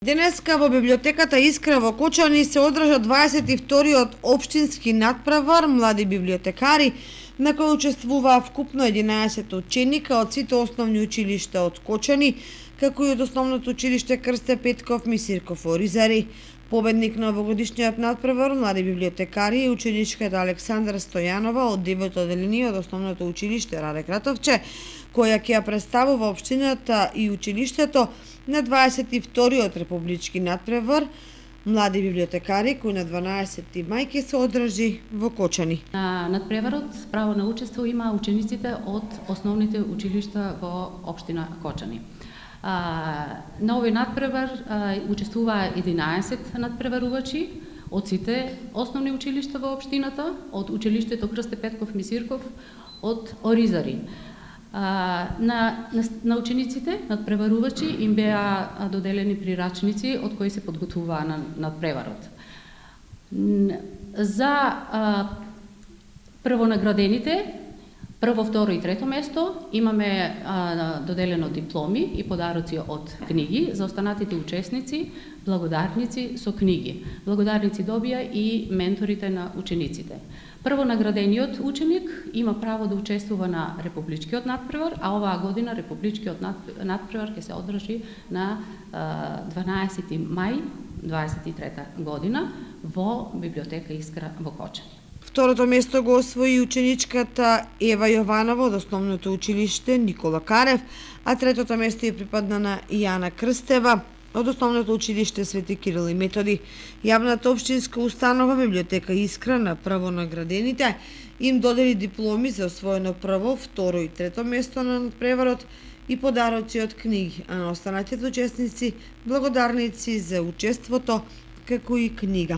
Денеска во библиотеката Искра во Кочани се одржа 22-тиот општински надпревар млади библиотекари, на кој учествуваа вкупно 11 ученика од сите основни училишта од Кочани, како и од основното училиште Крсте Петков Мисирков во Оризари. Победник на овогодишниот надпревар млади библиотекари е ученичката Александра Стојанова од 9-то одделение од основното училиште Раде Кратовче, која ќе ја представува општината и училиштето на 22-тиот републички надпревар млади библиотекари, кој на 12 мај ќе се одржи во Кочани. На надпреварот право на учество има учениците од основните училишта во општина Кочани. На овој надпревар учествуваа 11 надпреварувачи од сите основни училишта во општината, од училиштето Крсте Петков Мисирков, од Оризари. На учениците, надпреварувачи, им беа доделени прирачници од кои се подготвуваа на надпреварот. За првонаградените, прво, второ и трето место, имаме доделено дипломи и подароци од книги. За останатите учесници, благодарници со книги. Благодарници добија и менторите на учениците. Првонаградениот ученик има право да учествува на републичкиот надпревар, а оваа година републичкиот надпревар ќе се одржи на 12 мај 23 година во библиотека Искра во Кочани. Второто место го освои ученичката Ева Јованова од основното училиште Никола Карев, а третото место ја припадна на Јана Крстева од основното училиште Свети Кирил и Методи. Јавната општинска установа библиотека Искра на првонаградените им додели дипломи за освоено прво, второ и трето место на надпреварот и подароци од книги, а на останатите учесници благодарници за учеството како и книга.